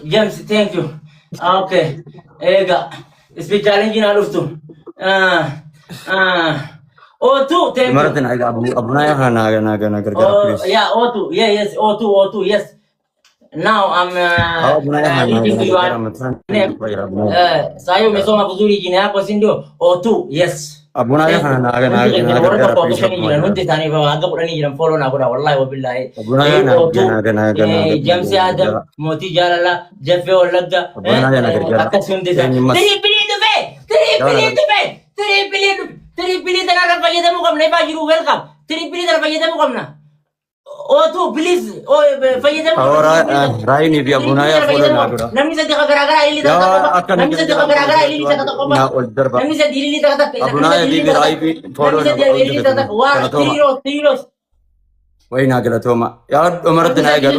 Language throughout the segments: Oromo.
James, thank you. Okay. Ega. Speed challenge na luftu. O2, thank you. Maratin ay abu na ya na gargara please. Yeah, O2. Yeah, yes, O2, yes. Now I'm eating you name. Sayo mesoma vizuri jina yako si ndio? O2, yes. Abuna ya na gargara please. Nunti tani ba aga pura ni jiran follow na pura wallahi wabillahi. Abuna ya na James Adam Moti Jalala Jefe Olagga akasundi sa Tripili tanara pagida mo kam na ipajiru welcome. Tripili tanara pagida mo kam na. O2 please pagida mo. Ora Rai ni dia Abuna ya follow na gura. Nami sa gara-gara ililita ka. Nami sa gara-gara ililita ka ko ba. Nami sa dililita ka. Abuna ya di Rai bi follow na. Wa tiros. Wai na gala toma. Ya Umar tinaga.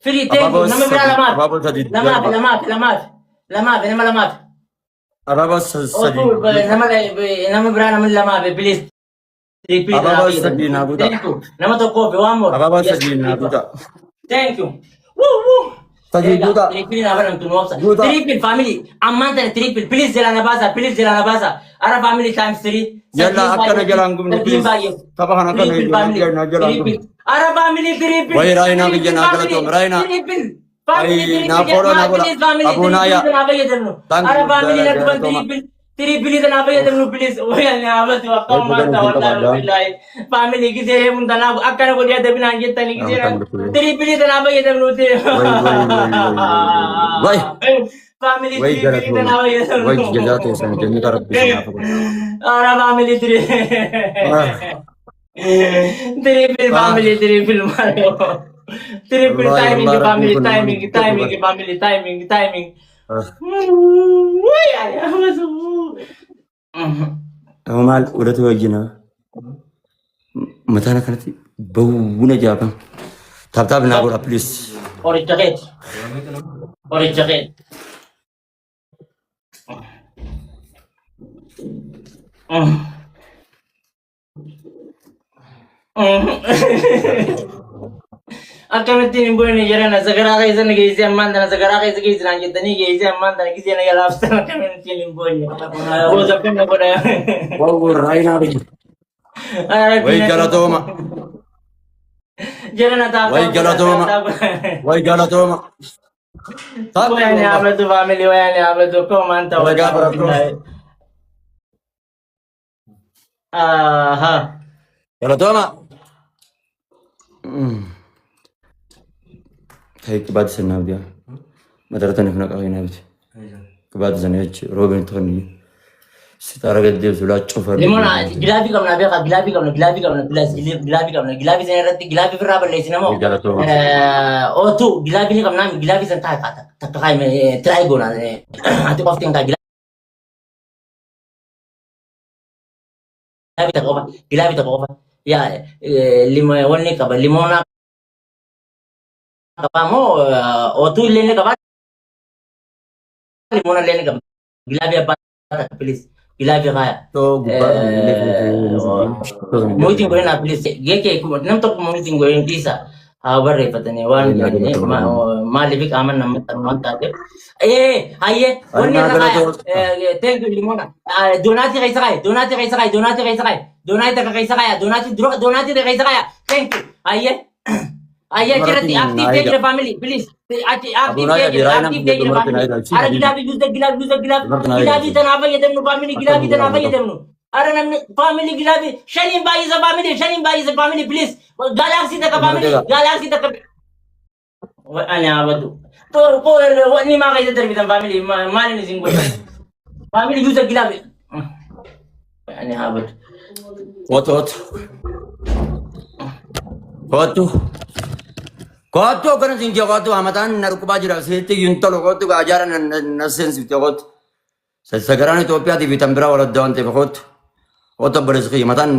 Free thank you. Nama berapa lamat. Ababa sadi. Nama berapa lamat please. Ababa sadi na buta. Thank you. Nama to kopi one more. Ababa sadi na buta. Thank you. Woo. Sadi buta. Triple na baram tu nuopsa. Triple family. Amanta triple. Please jelana basa. Ara family times 3. Yalla akkana jalangu please. Tabahana kana jalangu. Ara family triple. Wai Raina ki jana gala to Raina. Ai na follow na bola. Abuna ya. Ara family na triple. Triple na ba yadam please. Wai na abas wa kamanta wallahi billahi. Family ki jere mun dana akkana ko dia dabina yetta ni ki jere. Triple na ba yadam no te. Wai. Family Wai triple na ba yadam. Wai jazate san jami taraf bisna fa. Ara family triple Mario. Triple timing. Amal udah tuh wajina. Matana kanati bau jaban. Tab na gura please. Ori jacket. Akan timbul ni jalan segera kaisa ni kaisa mandan segera kaisa kaisa nanti tani kaisa mandan kaisa ni kalau after akan timbul ni. Oh zakkan na pada. Wow Raina bi. Wai gala to ma. Jalan atap. Wai gala to ma. Wai ni apa tu family wai ni apa tu kau mantau. Aha. Gala to ma. هيك بعد سنة بديا ما درتني هناك أغنية نبتي بعد سنة هيك روبن تغني ستارة قد دير سولا تشوفر لمونا جلابي كم نبيك جلابي كم جلابي زين رتي جلابي في الرابع اللي سينما أو تو جلابي كم نام جلابي زين تاي من تراي قونا أنت قفتين كا جلابي تقوفا يا لما ولني كبا لمونا kamu O2 लेने के बाद लिमोना लेने के बाद गिलाबी apa please गिलाबी खाया तो moving gue na please gue ke nam to moving gue intisa habar pata ne wan ma lebih aman nam teman tadi aye wonni thank you limona donati kaisa kaya donati kaya thank you aye Ayah kira aktif dia family, please. Aktif dia family. Ada gilabi tanah apa ya temu family gilabi tanah apa ya temu. Ada nam family gilabi. Shalim bayi sa family, please. Galaxy tak family. Ane apa tu? Ko ni makai terbitan family. Mana ni singgung. Family juga gilabi. Ane apa tu? Kotu kan singkir kotu amatan naruku baju dah sehati yuntol kotu keajaran nasen sih kotu. Sekarang itu opiati vitambra walau daun teh kotu. Kotu berzeki amatan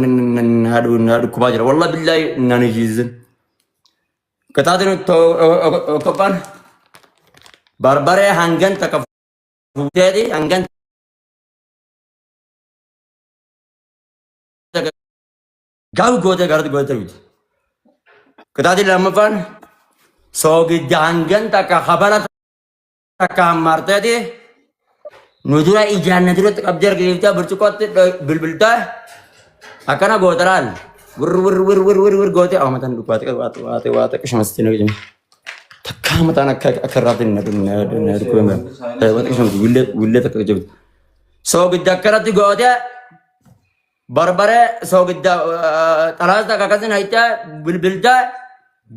naruku baju. Wallah billahi nani jizn. Kata tu kapan? Barbare hanggan tak jadi hanggan. Gau gote garat gote. Kata tu lama pan. soogidda hangan takka habala takka hammarteeti nu dura ijaanna duratti qabdee argisiiftee burcuqootti bilbiltee akkana gootaraan wir goote amatan dhugaati waate qishamasti na gajame takka mataan akka irraatti na dhukkubame waate qishamasti willee takka gajabte soogidda akkanatti goote barbare soogidda xalaas takka akkasin haytee bilbiltee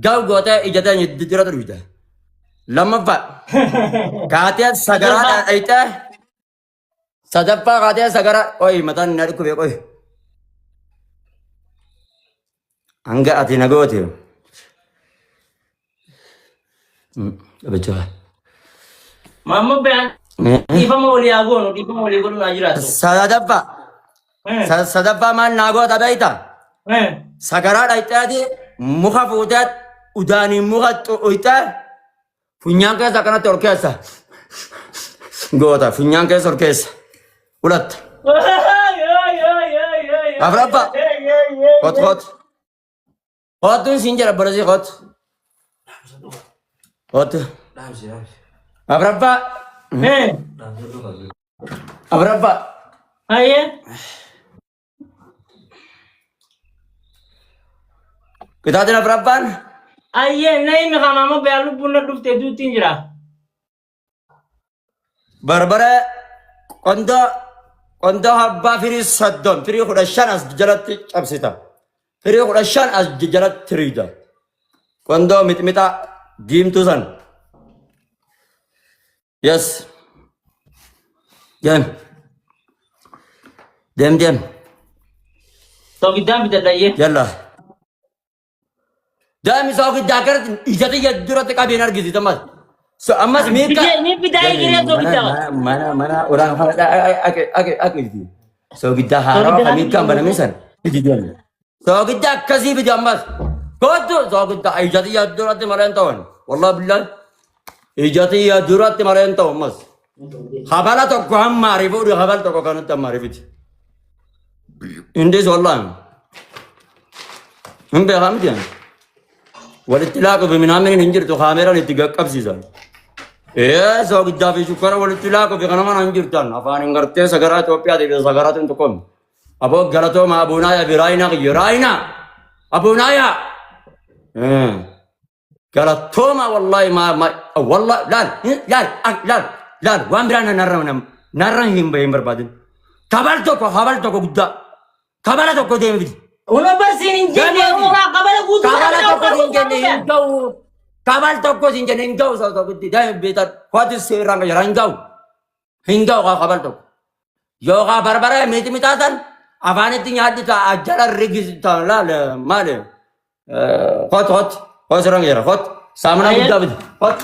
gaw goote ijatee dira dhuyte lammaffaa kaatee sagaraa haytee sadaffaa kaatee sagaraa oyi mataan na dhukkube qoy hanga ati na goote bacha Mamma bean. Ifama oli agono, ifama oli gono najira. sadaffaa maal naa goota beeyta sagaraa dhayxeeti muka fuuteet udaanii muka uyxee funyaan keessa akkanatti ol keessa goota funyaan keessa ol keessa ulatta afraffa hot hotun siin jedha barasi hot afraffa afraffa Aye. kita tidak afraffaan Aye, nayi mi kama mo bealu bunna dufte du tinjira. barbara qondo habbaa firii soddom firii 15 as jalatti cabsita firii 15 as jalatti riida qondo mixmixa diimtuu san yes dem So kita bida daye. yalla dami soo giddaa karatti ijati duratti qabeen argisi tamas so ammas miika Ni bida gire so kita. mana orang ak so giddaa haarawa kamiikaan banamisan so giddaa akkasii bidi ammas kootu so giddaa ijati duratti mareen ta'an wallah billahi ijati duratti mareen ta'u ammas habala tokko hammaari fuudhi habala tokko kanatti hammaari fiti indis wallah hin beekamti ani walitti laaqu fi minaamin hin jirtu kaameraan itti qaqqabsiisan soo giddaa fi shukkara walitti laaqu fi kanama hin jirtan afaan hin gartee sagaraa Itoophiyaati fi sagaraatiin tokkoon aboo galatooma abuunaaya fi raayinaa kiyyo raayinaa abuunaaya galatooma wallahi wallah laal waan biraa narra hin barbaadin kabal tokko guddaa kabala tokko deeme fidi Uno bersin injene ora kabala kudu. kabala tokko hinjenne hingau kabal tokko hinjenne hingau so guddi dai betar kwati serang ya hingau ka kabal tokko yo ka barbara mitatan afani tinya ta ajala rigis ta la male hot serang ya hot samna gudda bidi hot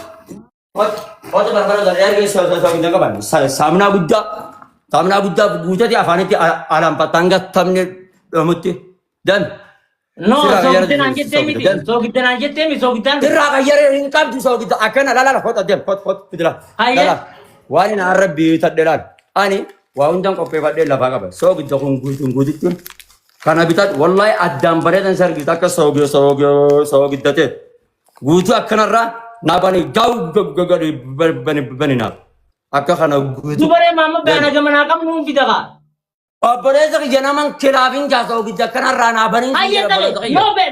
barbara da erge so gudda kaban samna gudda gudda afani ti alam patanga tamne mutti dan No, so kita nanjete mi. So kita nanjete mi, so kita. Dirra kayyare hin qabdi so gidda akkana la hot adem hot fidra Hayya. wani na rabbi taddelan ani wa undan qopheeffadhe lafa qaba so gidda kun guututti kana bitat wallahi addam bareedan sargi takka so giddate guutu akkanarra na bani gaw gagadi bani na akka kana guutu Dubare mama beana gamana kam nung kita ka. Obbole janaman kilafin jasa gidda akkanarra na bani Aye tadi. No ber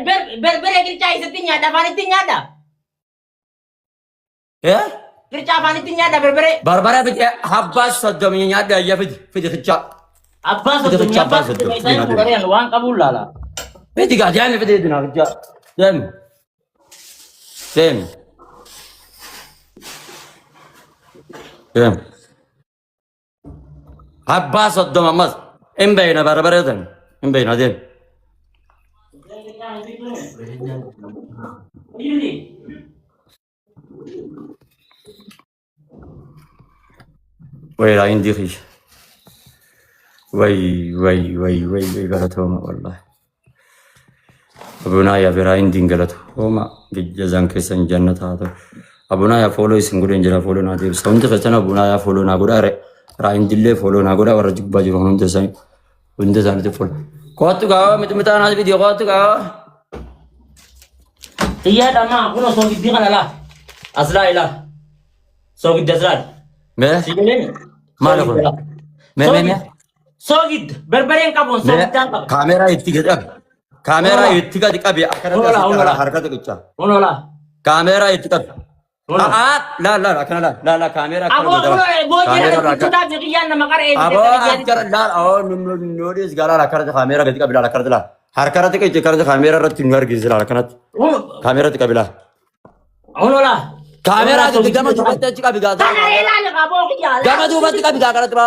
kirca isetinya ada panitinya ada. Kirca panitinya ada berbere. barbara bite habbas sodomi nyaada ya fidi khicha Abbas Itu tuh kecap, nyapa itu kita kecap. berbere yang uang kabul lah. fidi ga jami fidi dina khicha dem habbas sodoma mas embayna barbara dan embayna dem ويلا عندي خيش وي غلطهما والله ابونا يا برا عندي غلطهما جزان كسن جنة هذا ابونا يا فولو سنغولين جرا فولو نادي سونت فتنا ابونا يا فولو ناغودا را عندي له فولو ناغودا ورجك باجي هون دساي وند زانت فولو كوتو غا متمتا نادي فيديو كوتو غا Iya dama, kuno so gidi kana la. Asla ila. So gidi asla. Me? Sigelen. Maal kun? Me? So gidi. Berberen kabon so gidi ka. Kamera itti gadi qabi. Kamera itti gadi qabi. Akkana harkata qicha. Kuno la. Kamera itti qabi. La akkana la kamera Abo akkana kuno gadi. bojira kita jiyan nama kare. Abo akkana la noodis gala akkana kamera gadi qabi la akkana la. Harkara qicha akkana kamera irratti nu argisiisa la akkana. Kamera itti qabi la. Kuno la. Kamera itti gama duubatti achi qabi gaata. Kana ilaali qabo kiyala. Gama duubatti qabi gaata ba.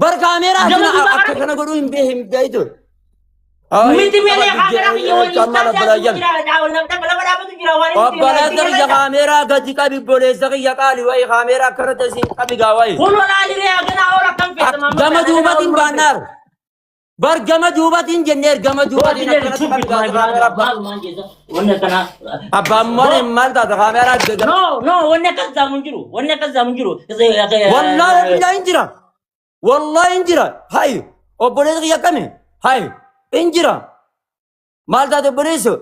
Bar kamera akka kana godhu hin beeytu. Miti mele kamera kiyo ni Obboleessa kiyya kamera gadi qabi obboleessa kiyya qaali wayi kamera akkanatti asiin qabi gaa wayi. Kuno laali re agana ora kan fete mamma. Gama duubatiin baannaar. Bar gama duubatiin jenneer gama duubatiin akkanatti qabi gaa kamera abbaa. Wanne kana Abbaan moone maal taata kamera gadi. no wanne kaza munjiru Wallahi billahi injira. Wallahi injira. Hay obboleessa kiyya kami. Hay injira. Maal taate obboleessu.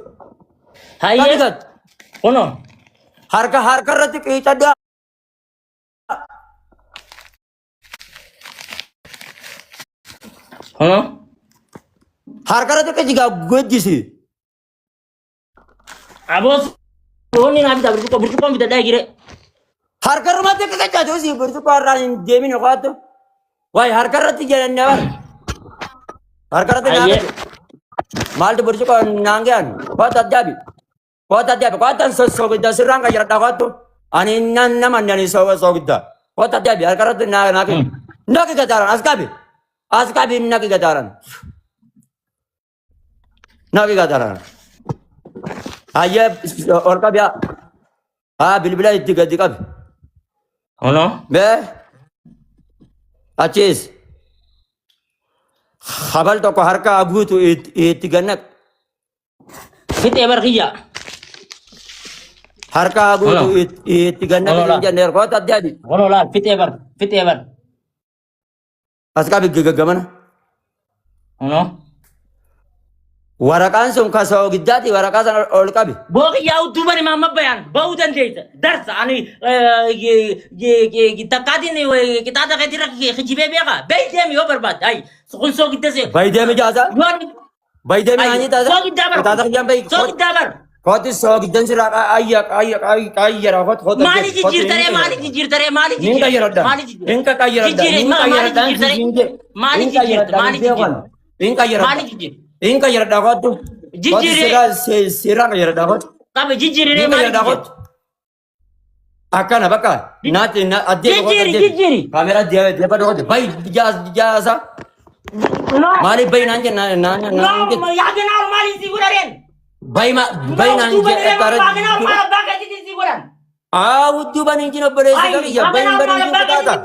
haye Kamigat. kuno Harka irratti qiicadhaa. kuno Harka irratti qiicigaa gojjisi. abos wonni na bita burtuko bita dai gire Harka irratti qiicadhaa si burtuko irraa hin deemin qo'attu. Wayi harka irratti jedhannee bar. Harka irratti haye naangatu. Maaltu burtuko naangean. Qo'ata adjaabi. Qo'atan soogidda sirraan kan jedhadhaa qo'attu. Ani nama nani soogidda. Qo'ata adjaabi harka irratti naaqi. Naqi gataaran as qabi. As qabi naqi gataaran. Naqi gataaran. Hayyee ol qabiyaa. Haa bilbila itti gadi qabi. kuno Bee achiis. Habal tokko harka guutu itti gannaq. fite barkiya Harka guutu itti gannaq hin jenneer qo'ata adjaabi. kuno la fite bar As qabi gaggamana. kuno Waraqaan sun ka soogiddaati waraqaa sana ol qabi. boki ya utubani mamma bayan baudan deita darsa ani takati ni kita ta ketira khijibe beka beidem yo barbat ai kun so kita se Baydeemi jaasa. Baydeemi nyaanyi taasa. so kita bar Taata kiyyaan bayi. so kita bar Kooti soogiddan sirraa qayyara. mali jijirtare Hin qayyaradha. Hin qayyaradha. Hin qayyaradha. mali jijir Hin qayyaradha kootu. Jijjiiree. Sirraa qayyaradha kootu. kabe jijire Hin mali qayyaradha kootu. Akkana bakka. Naati addee jijjiri Kaamera deebaa dhoote. Bayi jaasa. no Maaliif bayi naan jenna naan no ya kenal mali siguraren bayi naan jenna. baga jijir siguran Hudduuban hin jiru obboleessa qabiyya. Bayin bari hin jiru taata.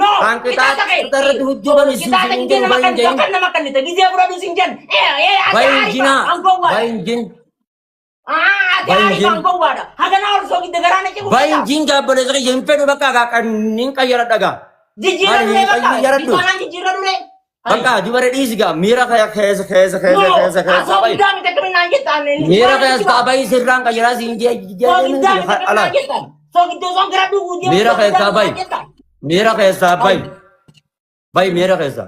no Kan kita irratti hudduuban hin jiru bayin jeen. Bayin jina. Bayin jin. Bayin jin ga obboleessa qabiyya hin fedhu bakka hin qayyaradha gaa. Bakka dubara dhiisigaa miira keessa bayi. Miira keessa bayi sirraan qayyaraa siin ala. Miira keessa bayi. Miira keessa bayi. Bayi miira keessa.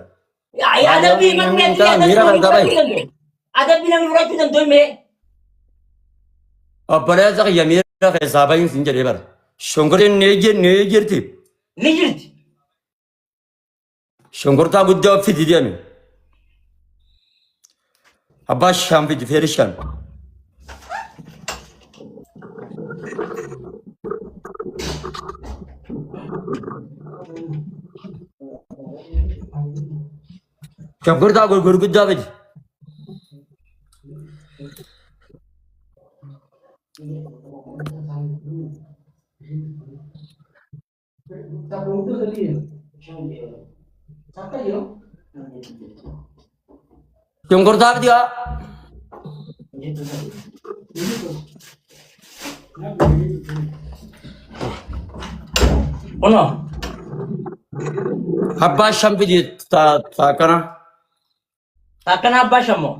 Obboleessa qabiyya miira keessa bayin siin jedhee bara. Shonkoreen ni jirti. Shonkortaa guddaa fidi deemi. Abbaa shaan fidi feeri shaan. Shonkortaa gurguddaa fidi. Shonkortaa fidi haa. Ono. Abbaa shan fidi taakana. Takkan abba shamo.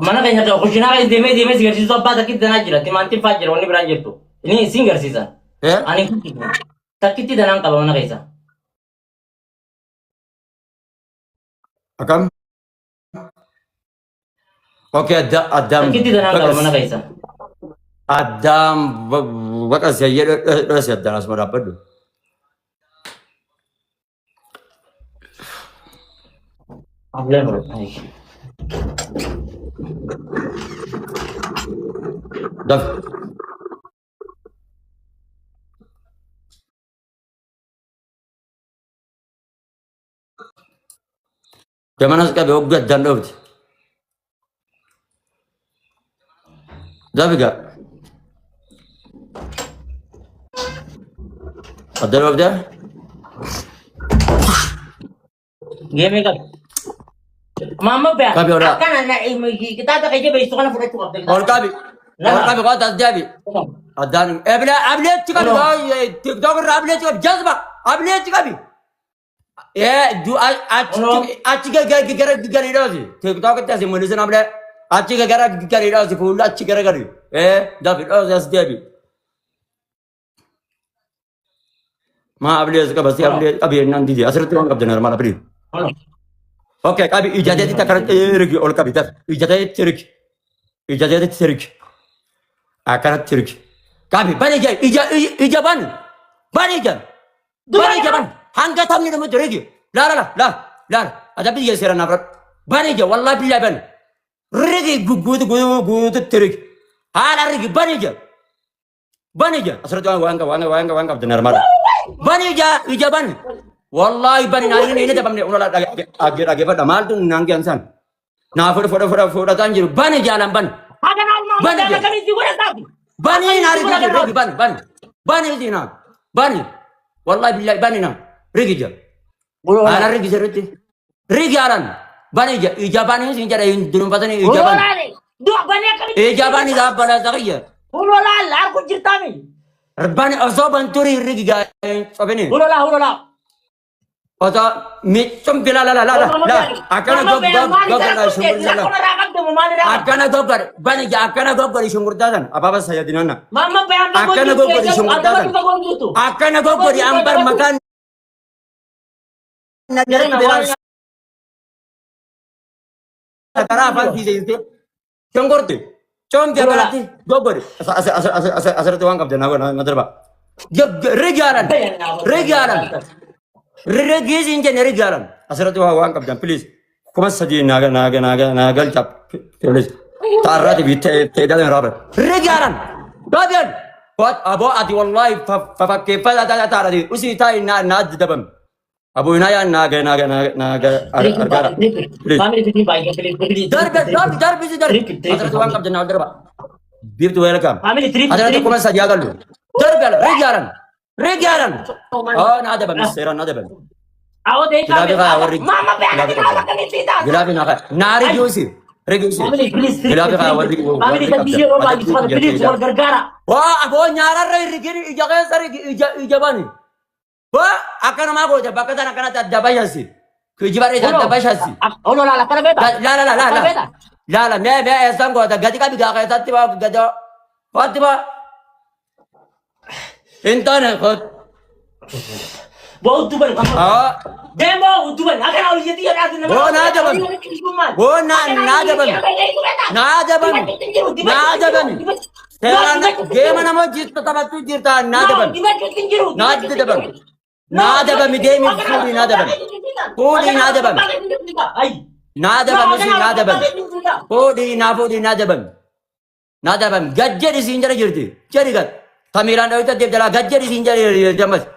mana kayaknya tuh kusina kayak deme sigarsi sopa sakit dan aja timanti fajar wani beranjir tuh ini singer sisa Ya? ani sakit dan angka mana kaisa Akam? Oke, Adam. sakit dan angka mana kaisa Adam, bakas ya, ya, dalam semua dapat tuh. boleh bro Dav. Gimana sekali obat dan obat? Dav gak? Ada obat ya? game kan mama be Kabi ora. kan anak kita ada kayak begitu kan pura cukup Or kabi. Or kabi kau tak jadi. Adan. Bila ablet cikabi. TikTok ablet cikabi. Jazba. Ablet cikabi. Ya, aci gara idosi. TikTok itu sih manusia ablet. Aci gara idosi. Full aci gara. David. Oh, jas jadi. Ma ablet cikabi. Pasti ablet. Abi nanti dia. Asal tuh angkat jenar mana beri. Oke, kabi ijazah kita karena terigi oleh kabi dah. Ijazah terigi. Akarat terigi. Kabi, bani jai, ijaban, bani jai, hangga tamni nama terigi. La. Ada pilih seran nafrat. Bani jai, wallah pilih ban. Rigi gudu terigi. Hala rigi bani jai. Asal tuh wangka benar marah. Bani jai, ijaban. Wallahi bani nari ini dapat ni ulah lagi pada mal tu nangkian san. Nah foto tanjir bani jalan ban. ada nama Bani ada je. kami juga tahu Bani nari regi bani itu na bani. Wallahi billahi bani na regi je. Ana regi serti. Regi aran bani je ijaban ini sing cara dunum patani ijaban. dua banyak kami Ijaban itu apa dah sakiya. ulola aku cerita nih Bani asoban turi regi ga apa ni? ulola Oto micom bila la akana gobbar sumur jalan. Akana gobbar bani ja akana gobbar sumur jalan. Apa saya di nana? mama bayar Akana gobbar sumur jalan. Akana gobbar ambar makan. Jadi nawalnya Tara apa sih itu? Congkorti. Com dia berarti gobbar. Asal tuang kap jana gua ngater pak. Regaran. Regi sinja neri garan. Asal tu awang kap jam please. Kumas saji nagal cap please. Tarra di bite tidak yang rapat. Regaran. Bagian. Buat abo ati wallahi pakai pada tara di usi tai nad dabam. Abu inaya naga argara. Please. kami di sini baik pilih Dar. Asal tu awang kap jana darba. Bir tu welcome. kami di trip Asal tu kumas saji agal lu. Regaran. Oh, nada bang, seran nada bang. awak deh Gilabi ka awar rig. mama bayar kami tidak Gilabi na ka. Nari juicy. Regusi. kami please Gilabi ka awar rig. kami di video lagi soal please soal gara-gara Wah, abo nyara rai rigiri ijaga sari ijabani. Wah, akan mago ja bakata na kana dabaya si. Kujibari dabaya si. ulola para beta La, me esam go da gadi ka biga ka tatti ba gado. Fatima. Entana ko. bau tuban kamu Ah, demo tuban akan awal jadi ada nama Oh, nada, Bang. Oh, nada bang. Nada bang. Sekarang game nama jit tetap tu jirta nada bang. Nada bang game kudi nada bang. Kudi nada bang. Nada bang mesti nada bang. Kudi nada bang. Nada bang. Gajah di sini jirti. Jadi kan. Tamilan itu dia jalan gajah di sini jamas.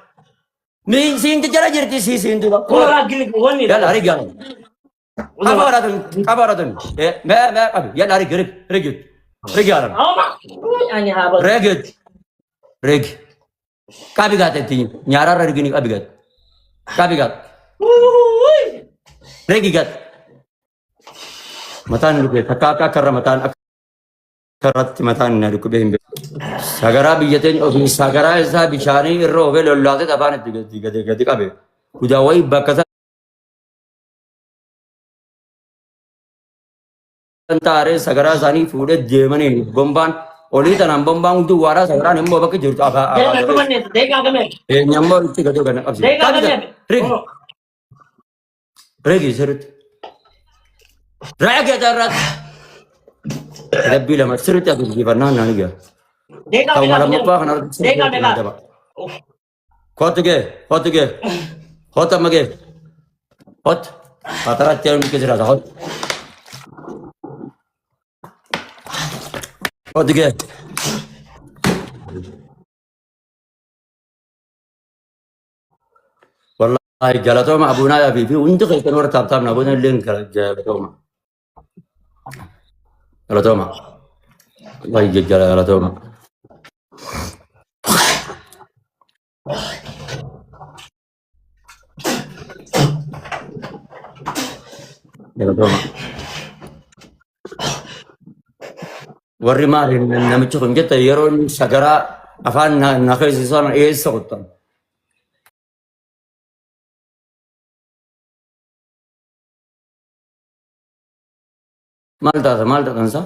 Mi sini jalan jirti si sini tu. ulola gini wani Ya lari gan. Kabaratun. Me abi ya lari regit. Regaran. Oma, ani haba. Reg. Kabigat itu nyara regini kabigat. Kabigat. Regigat. Matan lupa. Kakak karena matan karat matan naruku behim. Sagara bijaten ofi sagara esa bichani rovel lollate tapan tiga kabe. Udah wai bakasa taaree sagaraa isaanii fuudhee deemanii bombaan olii tanaan bombaan hundi waaraa sagaraan immoo bakka jirtu Jangan aku mana? Dega kami. nyammoo itti gadoo kana qabsi. Dega kami. Regi sirriitti. Regi ajarratti. Rabbii lama sirriitti agarsiifannaan naan gaa. Dega Ta'uma kami. lammaffaa kanarratti Dega sirriitti kami. Kottu gee, kottu gee. Hot amma gee. Hot. Ataratti yeroo inni jiraata hot. Kottu gee. Wallahi galatooma abuunaa fi hundi keessan warra taaptaapna abuuna illee galatooma. Galatooma. Wallahi galatooma. Galatooma. Warri maali namichi kun jette yeroo inni sagaraa afaan na keessisan eessa kuttan. Maal taata maal tatansa?